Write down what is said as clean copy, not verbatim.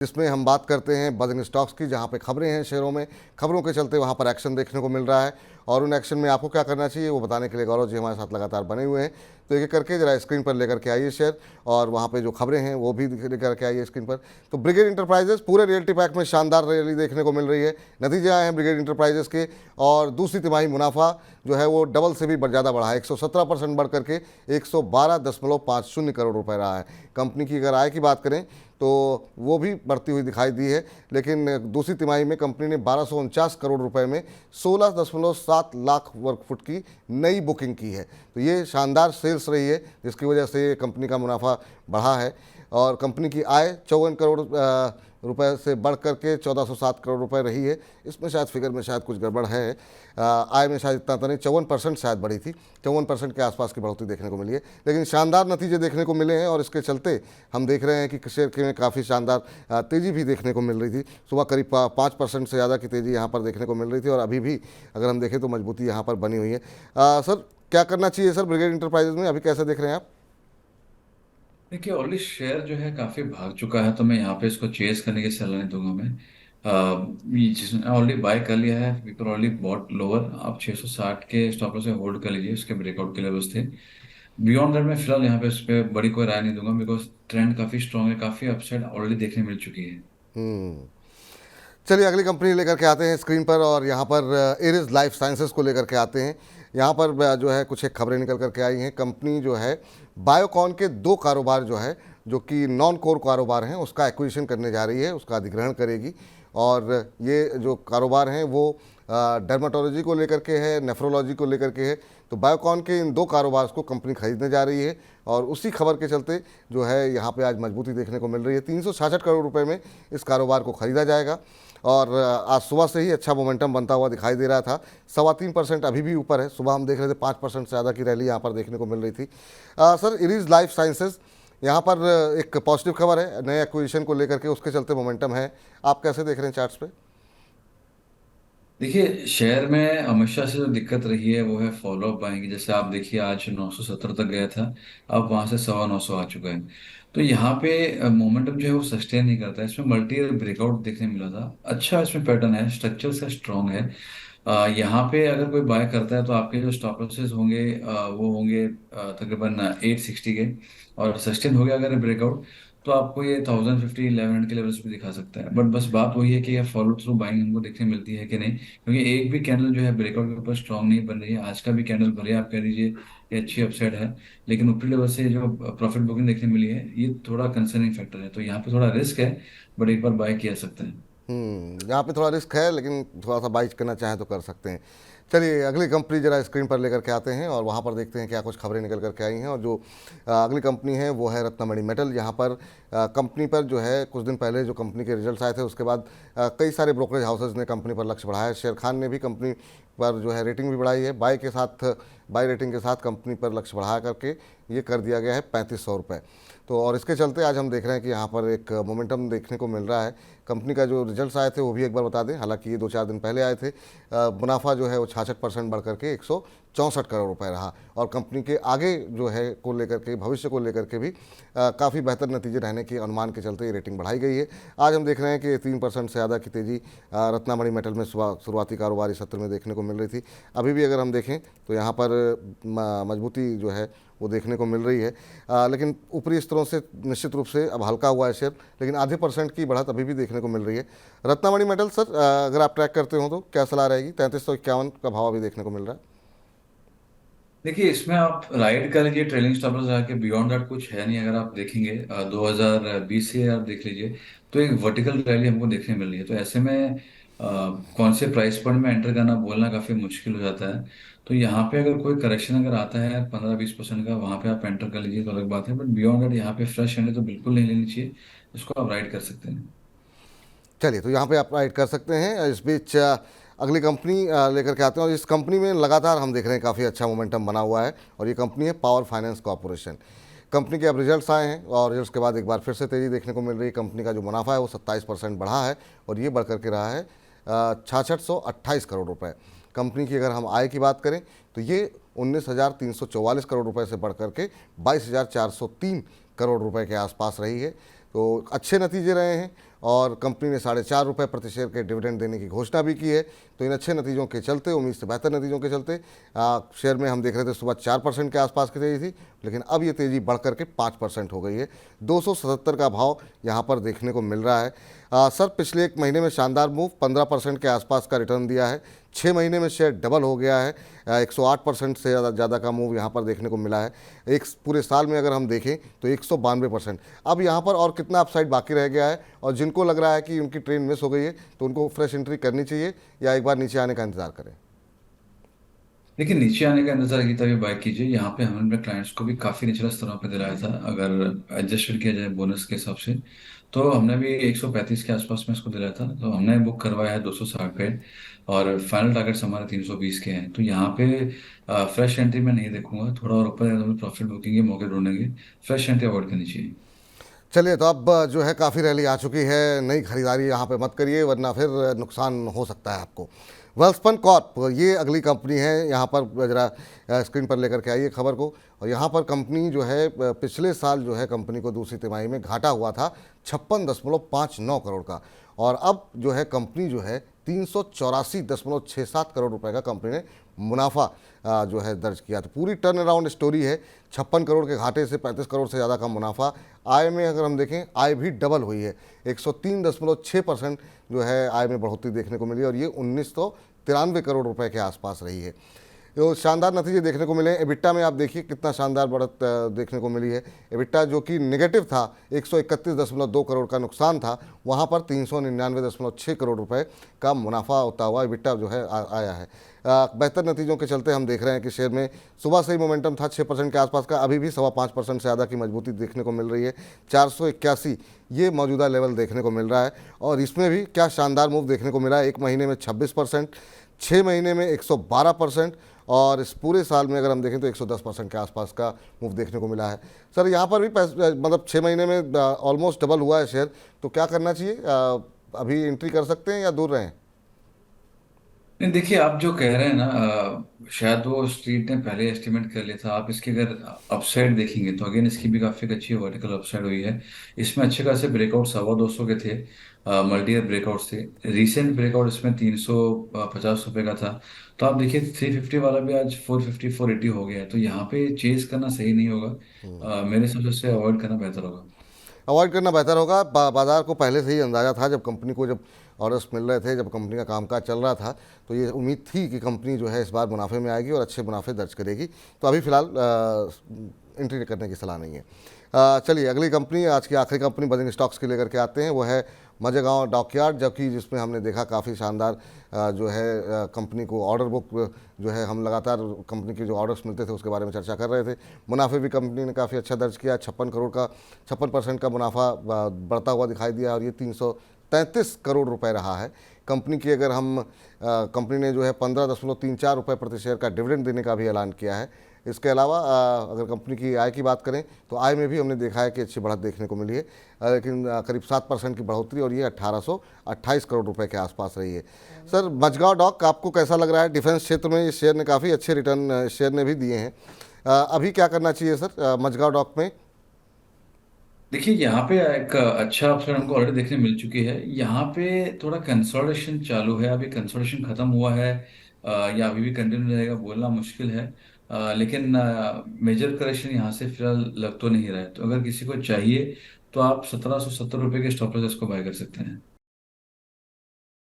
जिसमें हम बात करते हैं बजिंग स्टॉक्स की, जहां पे खबरें हैं शेयरों में, खबरों के चलते वहां पर एक्शन देखने को मिल रहा है और उन एक्शन में आपको क्या करना चाहिए वो बताने के लिए गौरव जी हमारे साथ लगातार बने हुए हैं। तो एक एक करके जरा स्क्रीन पर लेकर के आइए शेयर, और वहां पे जो खबरें हैं वो भी लेकर के आइए स्क्रीन पर। तो ब्रिगेड इंटरप्राइजेस पूरे रियल्टी पैक में शानदार रैली देखने को मिल रही है। नतीजे आए हैं ब्रिगेड इंटरप्राइजेस के, और दूसरी तिमाही मुनाफा जो है वो डबल से भी ज़्यादा बढ़ा है, 117% बढ़ करके 112.50 करोड़ रुपए रहा है। कंपनी की अगर आय की बात करें तो वो भी बढ़ती हुई दिखाई दी है, लेकिन दूसरी तिमाही में कंपनी ने 1249 करोड़ रुपए में 16.7 लाख वर्ग फुट की नई बुकिंग की है। तो ये शानदार सेल्स रही है, जिसकी वजह से कंपनी का मुनाफा बढ़ा है। और कंपनी की आय 54 करोड़ रुपए से बढ़ करके 1407 करोड़ रुपए रही है। इसमें शायद फिगर में शायद कुछ गड़बड़ है, आय में शायद इतना तो नहीं, 54% शायद बढ़ी थी, 54% के आसपास की बढ़ोतरी देखने को मिली है। लेकिन शानदार नतीजे देखने को मिले हैं और इसके चलते हम देख रहे हैं कि शेयर के में काफ़ी शानदार तेज़ी भी देखने को मिल रही थी। सुबह करीब 5% से ज़्यादा की तेज़ी यहाँ पर देखने को मिल रही थी, और अभी भी अगर हम देखें तो मजबूती यहाँ पर बनी हुई है। सर क्या करना चाहिए सर ब्रिगेड इंटरप्राइजेज में, अभी कैसे देख रहे हैं आप? देखिए ऑलरेडी शेयर जो है काफी भाग चुका है, तो मैं यहाँ पे इसको चेस करने की सलाह नहीं दूंगा मैं। जिसने ऑलरेडी बाय कर लिया है, पीपल ऑलरेडी बॉट लोअर, आप 660 के स्टॉप लॉस से होल्ड कर लीजिए, उसके ब्रेकआउट के लेवल्स थे। बियॉन्ड दैट मैं फिलहाल यहाँ पे इस पे बड़ी कोई राय नहीं दूंगा, बिकॉज ट्रेंड काफी स्ट्रांग है, काफी अपसाइड ऑलरेडी देखने मिल चुकी है। चलिए अगली कंपनी लेकर के आते हैं स्क्रीन पर, और यहाँ पर एरिस लाइफ साइंसेज को लेकर के आते हैं। यहाँ पर जो है कुछ एक खबरें निकल करके आई हैं। कंपनी जो है बायोकॉन के दो कारोबार जो है, जो कि नॉन कोर कारोबार हैं, उसका एक्विजिशन करने जा रही है, उसका अधिग्रहण करेगी। और ये जो कारोबार हैं वो डर्माटोलॉजी को लेकर के है, नेफ्रोलॉजी को लेकर के है। तो बायोकॉन के इन दो कारोबार को कंपनी खरीदने जा रही है, और उसी खबर के चलते जो है यहाँ पे आज मजबूती देखने को मिल रही है। 366 करोड़ रुपए में इस कारोबार को खरीदा जाएगा, और आज सुबह से ही अच्छा मोमेंटम बनता हुआ दिखाई दे रहा था। 3.25% अभी भी ऊपर है, सुबह हम देख रहे थे 5% से ज़्यादा की रैली यहाँ पर देखने को मिल रही थी। सर इरीज लाइफ साइंसेज, यहाँ पर एक पॉजिटिव खबर है नए एक्विजिशन को लेकर के, उसके चलते मोमेंटम है। आप कैसे देख रहे हैं चार्ट्स पे? देखिए शेयर में हमेशा से जो दिक्कत रही है वो है फॉलो अप बाइंग। जैसे आप देखिए आज 970 तक गया था, अब वहां से 950 आ चुका है। तो यहाँ पे मोमेंटम जो है वो सस्टेन नहीं करता है। इसमें मल्टी ईयर ब्रेकआउट देखने मिला था, अच्छा इसमें पैटर्न है, स्ट्रक्चर से स्ट्रॉन्ग है। यहाँ पे अगर कोई बाय करता है तो आपके जो स्टॉप लॉसेस होंगे वो होंगे तकरीबन 860 के, और सस्टेन हो गया अगर ब्रेकआउट तो आपको ये 1050 1100 के लेवल्स पे दिखा सकता है। बट बस बात वही है कि ये फॉलो थ्रू बाइंग हमको देखने मिलती है कि नहीं, क्योंकि एक भी कैंडल जो है ब्रेकआउट के ऊपर स्ट्रांग नहीं बन रही है। आज का भी कैंडल भले आप कह दीजिए ये अच्छी अपसाइड है, लेकिन ऊपरी लेवल से जो प्रॉफिट बुकिंग देखने मिली है ये थोड़ा कंसर्निंग फैक्टर है। तो यहाँ पे थोड़ा रिस्क है, बट एक बार बाय किया सकता है। यहाँ पे थोड़ा रिस्क है, लेकिन थोड़ा सा बाइच करना चाहें तो कर सकते हैं। चलिए अगली कंपनी जरा स्क्रीन पर लेकर के आते हैं, और वहाँ पर देखते हैं क्या कुछ खबरें निकल करके आई हैं। और जो अगली कंपनी है वो है रत्नमणि मेटल। यहाँ पर कंपनी पर जो है कुछ दिन पहले जो कंपनी के रिजल्ट्स आए थे, उसके बाद कई सारे ब्रोकरेज हाउसेज ने कंपनी पर लक्ष्य बढ़ाया है। शेर खान ने भी कंपनी पर जो है रेटिंग भी बढ़ाई है, बाय रेटिंग के साथ कंपनी पर लक्ष्य बढ़ा करके ये कर दिया गया है 3500 रुपये। तो और इसके चलते आज हम देख रहे हैं कि यहाँ पर एक मोमेंटम देखने को मिल रहा है। कंपनी का जो रिजल्ट्स आए थे वो भी एक बार बता दें, हालांकि ये 2-4 दिन पहले आए थे। मुनाफा जो है वो 66% बढ़ करके 164 करोड़ रुपए रहा, और कंपनी के आगे जो है को लेकर के, भविष्य को लेकर के भी काफ़ी बेहतर नतीजे रहने के अनुमान के चलते ये रेटिंग बढ़ाई गई है। आज हम देख रहे हैं कि 3% से ज़्यादा की तेज़ी रत्नामणि मेटल में शुरुआती कारोबारी सत्र में देखने को मिल रही थी। अभी भी अगर हम देखें तो यहाँ पर मजबूती जो है वो देखने को मिल रही है, लेकिन ऊपरी स्तरों से निश्चित रूप से अब हल्का हुआ है शेयर, लेकिन आधे % की बढ़त अभी भी देखने को मिल रही है। रत्नामणि मेटल सर अगर आप ट्रैक करते हो तो क्या सलाह रहेगी? 3351 का भाव अभी देखने को मिल रहा है। देखिए इसमें आप राइड कर लीजिए ट्रेलिंग स्टॉप लॉस आके, बियॉन्ड दैट कुछ है नहीं। अगर आप देखेंगे 2020 से आप देख लीजिए तो एक वर्टिकल रैली हमको देखने मिल रही है। तो ऐसे में कौन से प्राइस पॉइंट में एंटर करना बोलना काफी मुश्किल हो जाता है। तो यहाँ पे अगर कोई करेक्शन अगर आता है 15-20% का, वहां पे आप एंटर कर लीजिए तो अलग बात है। बट बियॉन्ड दैट यहाँ पे फ्रेश एंट्री तो बिल्कुल नहीं लेनी चाहिए, इसको आप राइड कर सकते हैं। चलिए तो यहाँ पे आप राइड कर सकते हैं। इस बीच अगली कंपनी लेकर के आते हैं, और इस कंपनी में लगातार हम देख रहे हैं काफ़ी अच्छा मोमेंटम बना हुआ है, और ये कंपनी है पावर फाइनेंस कॉरपोरेशन। कंपनी के अब रिजल्ट्स आए हैं, और रिजल्ट्स के बाद एक बार फिर से तेज़ी देखने को मिल रही है। कंपनी का जो मुनाफा है वो 27% बढ़ा है, और ये बढ़ करके रहा है 6628 करोड़ रुपए। कंपनी की अगर हम आय की बात करें तो ये 19,344 करोड़ रुपए से बढ़ करके 22,403 करोड़ रुपए के आसपास रही है। तो अच्छे नतीजे रहे हैं, और कंपनी ने ₹4.5 प्रति शेयर के डिविडेंड देने की घोषणा भी की है। तो इन अच्छे नतीजों के चलते, उम्मीद से बेहतर नतीजों के चलते शेयर में हम देख रहे थे सुबह 4% के आसपास की तेज़ी थी, लेकिन अब ये तेज़ी बढ़ करके 5% हो गई है। 277 का भाव यहाँ पर देखने को मिल रहा है। सर, पिछले एक महीने में शानदार मूव, 15% के आसपास का रिटर्न दिया है। 6 महीने में शेयर डबल हो गया है। 108% से ज़्यादा का मूव यहाँ पर देखने को मिला है। एक पूरे साल में अगर हम देखें तो 192%। अब यहाँ पर और कितना अपसाइड बाकी रह गया है, और जिनको लग रहा है कि उनकी ट्रेन मिस हो गई है तो उनको फ्रेश एंट्री करनी चाहिए या एक बार नीचे आने का इंतजार करें? देखिए, नीचे आने का इंतजार की तभी बाय कीजिए। यहाँ पे हमने अपने क्लाइंट्स को भी काफी निचला स्तरों पे दिलाया था, अगर एडजस्टेड किया जाए बोनस के हिसाब से। तो हमने भी 135 के आसपास में इसको दिलाया था, तो हमने बुक करवाया है 260 पे। और फाइनल टारगेट्स हमारे 320 के हैं। तो यहाँ पे फ्रेश एंट्री मैं नहीं देखूंगा, थोड़ा और ऊपर प्रॉफिट बुकिंग के मौके ढूंढेंगे। फ्रेश एंट्री अवॉइड करनी चाहिए। चलिए, तो अब जो है काफ़ी रैली आ चुकी है, नई खरीदारी यहाँ पे मत करिए वरना फिर नुकसान हो सकता है आपको। वेल्सपन कॉर्प, ये अगली कंपनी है। यहाँ पर ज़रा स्क्रीन पर लेकर के आइए खबर को। और यहाँ पर कंपनी जो है पिछले साल जो है कंपनी को दूसरी तिमाही में घाटा हुआ था 56.59 करोड़ का, और अब जो है कंपनी जो है 384.67 करोड़ रुपए का कंपनी ने मुनाफा जो है दर्ज किया। तो पूरी टर्न अराउंड स्टोरी है। 56 करोड़ के घाटे से 35 करोड़ से ज़्यादा का मुनाफा। आय में अगर हम देखें, आय भी डबल हुई है। 103.6% जो है आय में बढ़ोतरी देखने को मिली, और ये 1993 करोड़ रुपए के आसपास रही है। तो शानदार नतीजे देखने को मिले। एबिटा में आप देखिए कितना शानदार बढ़त देखने को मिली है। एबिटा जो कि नेगेटिव था, 131.2 करोड़ का नुकसान था, वहाँ पर 399.6 करोड़ रुपए का मुनाफा होता हुआ एबिटा जो है आया है। बेहतर नतीजों के चलते हम देख रहे हैं कि शेयर में सुबह से ही मोमेंटम था 6% के आसपास का, अभी भी 5.25% से ज़्यादा की मजबूती देखने को मिल रही है। 481 ये मौजूदा लेवल देखने को मिल रहा है, और इसमें भी क्या शानदार मूव देखने को मिला है। एक महीने में 26%, 6 महीने में 112%, और इस पूरे साल में अगर हम देखें तो 110% के आसपास का मूव देखने को मिला है। सर, यहाँ पर भी मतलब 6 महीने में ऑलमोस्ट डबल हुआ है शेयर, तो क्या करना चाहिए? अभी एंट्री कर सकते हैं या दूर रहें? नहीं, देखिए, आप जो कह रहे हैं ना, शायद वो स्ट्रीट ने पहले एस्टिमेट कर लिया था। आप इसकी अगर अपसाइड देखेंगे तो अगेन इसकी भी काफी अच्छी वर्टिकल अपसाइड हुई है। इसमें अच्छे खासे ब्रेकआउट 225 के थे, मल्टी ईयर ब्रेकआउट थे। रीसेंट ब्रेकआउट इसमें 350 रुपये का था। तो आप देखिए, 350 वाला भी आज 450 480 हो गया है। तो यहाँ पे चेज करना सही नहीं होगा। मेरे हिसाब से अवॉइड करना बेहतर होगा। अवॉइड करना बेहतर होगा। बाजार को पहले से ही अंदाजा था, जब कंपनी को जब ऑर्डर्स मिल रहे थे, जब कंपनी का कामकाज चल रहा था, तो ये उम्मीद थी कि कंपनी जो है इस बार मुनाफे में आएगी और अच्छे मुनाफे दर्ज करेगी। तो अभी फ़िलहाल एंट्री करने की सलाह नहीं है। चलिए, अगली कंपनी, आज की आखिरी कंपनी बजिंग स्टॉक्स की लेकर के आते हैं, वो है मजेगांव डॉकयार्ड, जबकि जिसमें हमने देखा काफ़ी शानदार जो है कंपनी को ऑर्डर बुक जो है, हम लगातार कंपनी के जो ऑर्डर्स मिलते थे उसके बारे में चर्चा कर रहे थे। मुनाफे भी कंपनी ने काफ़ी अच्छा दर्ज किया। 56% का मुनाफा बढ़ता हुआ दिखाई दिया, और ये 333 करोड़ रुपए रहा है। कंपनी की अगर हम कंपनी ने जो है 15.34 रुपये प्रति शेयर का डिविडेंड देने का भी ऐलान किया है। इसके अलावा अगर कंपनी की आय की बात करें तो आय में भी हमने देखा है कि अच्छी बढ़त देखने को मिली है, लेकिन करीब 7% की बढ़ोतरी, और ये 1828 करोड़ रुपए के आसपास रही है। सर, मझगांव डॉक आपको कैसा लग रहा है? डिफेंस क्षेत्र में इस शेयर ने काफ़ी अच्छे रिटर्न शेयर ने भी दिए हैं। अभी क्या करना चाहिए सर मझगांव डॉक में? देखिए, यहाँ पे एक अच्छा ऑप्शन हमको ऑलरेडी देखने मिल चुकी है। यहाँ पे थोड़ा कंसोलिडेशन चालू है। अभी कंसोलिडेशन खत्म हुआ है या अभी भी कंटिन्यू रहेगा, बोलना मुश्किल है। लेकिन मेजर करेक्शन यहाँ से फिलहाल लग तो नहीं रहा है। तो अगर किसी को चाहिए तो आप 1770 रुपये के स्टॉप लॉस इसको बाय कर सकते हैं।